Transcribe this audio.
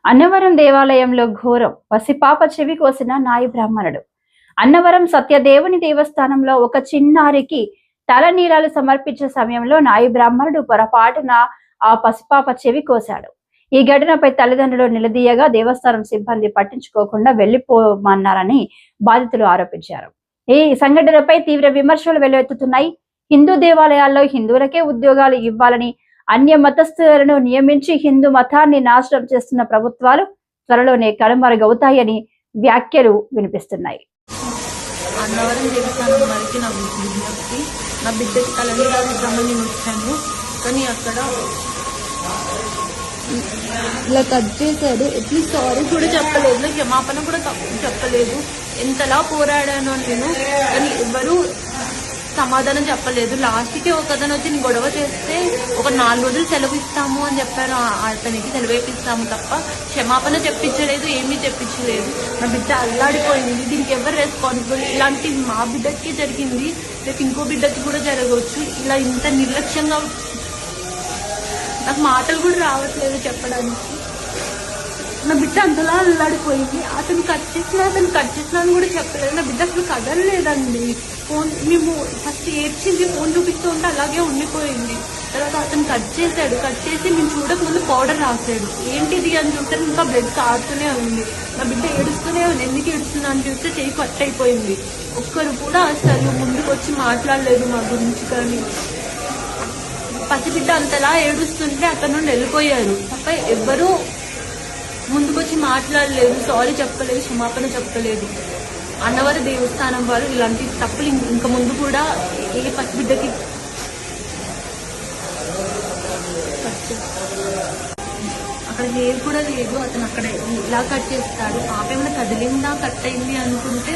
అన్నవరం దేవాలయంలో ఘోరం. పసిపాప చెవి కోసిన నాయి బ్రాహ్మణుడు. అన్నవరం సత్యదేవుని దేవస్థానంలో ఒక చిన్నారికి తలనీలాలు సమర్పించే సమయంలో నాయి బ్రాహ్మణుడు పొరపాటున ఆ పసిపాప చెవి కోశాడు. ఈ ఘటనపై తల్లిదండ్రులు నిలదీయగా దేవస్థానం సిబ్బంది పట్టించుకోకుండా వెళ్లిపోమన్నారని బాధితులు ఆరోపించారు. ఈ సంఘటనపై తీవ్ర విమర్శలు వెల్లువెత్తుతున్నాయి. హిందూ దేవాలయాల్లో హిందువులకే ఉద్యోగాలు ఇవ్వాలని, అన్య మతస్థులను నియమించి హిందూ మతాన్ని నాశనం చేస్తున్న ప్రభుత్వాలు త్వరలోనే కనుమరుగవుతాయని వ్యాఖ్యలు వినిపిస్తున్నాయి. అన్నవరం దేవస్థానం వారికి నా విజ్ఞప్తి, నా బిడ్డకి తలనీలాలు ఇద్దామని వచ్చాను, కానీ అక్కడ ఇలా కట్ చేశాడు. అట్లీస్ట్ సారీ కూడా చెప్పలేదు, క్షమాపణ కూడా చెప్పలేదు. ఎంతలా పోరాడాను నేను, కానీ ఎవరు సమాధానం చెప్పలేదు. లాస్ట్కి ఒక అతను వచ్చి నేను గొడవ చేస్తే ఒక 4 రోజులు సెలవు ఇస్తాము అని చెప్పారు. అతనికి సెలవు ఇప్పిస్తాము తప్ప క్షమాపణ చెప్పించలేదు, ఏమీ చెప్పించలేదు. నా బిడ్డ అల్లాడిపోయింది. దీనికి ఎవరు రెస్పాన్సిబుల్? ఇలాంటి మా బిడ్డకి జరిగింది, రేపు ఇంకో బిడ్డకి కూడా జరగవచ్చు. ఇలా ఇంత నిర్లక్ష్యంగా నాకు మాటలు కూడా రావట్లేదు చెప్పడానికి. నా బిడ్డ అంతలా అల్లాడిపోయింది. అతను కట్ చేసినా అని కూడా చెప్పలేదు. నా బిడ్డ అసలు కదలలేదండి. ఫోన్ మేము ఫస్ట్ ఏడ్చింది, ఫోన్ చూపిస్తూ ఉంటే అలాగే ఉండిపోయింది. తర్వాత అతను కట్ చేశాడు. కట్ చేసి మేము చూడకముందు పౌడర్ రాశాడు. ఏంటిది అని చూస్తే ఇంకా బ్లడ్ కారుతూనే ఉంది. నా బిడ్డ ఏడుస్తూనే ఉంది. ఎందుకు ఏడుస్తున్నా అని చూస్తే చెయ్యి కట్ అయిపోయింది. ఒక్కరు కూడా అసలు ముందుకు వచ్చి మాట్లాడలేదు మా గురించి. కానీ పసిబిడ్డ అంతలా ఏడుస్తుంటే అక్కడ నుండి వెళ్ళిపోయారు తప్ప ఎవ్వరూ ముందుకొచ్చి మాట్లాడలేదు, సారీ చెప్పలేదు, క్షమాపణ చెప్పలేదు. అన్నవర దేవస్థానం వారు ఇలాంటి తప్పులు ఇంకా ముందు కూడా ఏ పసిబిడ్డకి అక్కడ హెయిర్ కూడా లేదు. అతను అక్కడ ఇలా కట్ చేస్తాడు. పాప ఏమైనా కదిలిందా, కట్ అయింది అనుకుంటే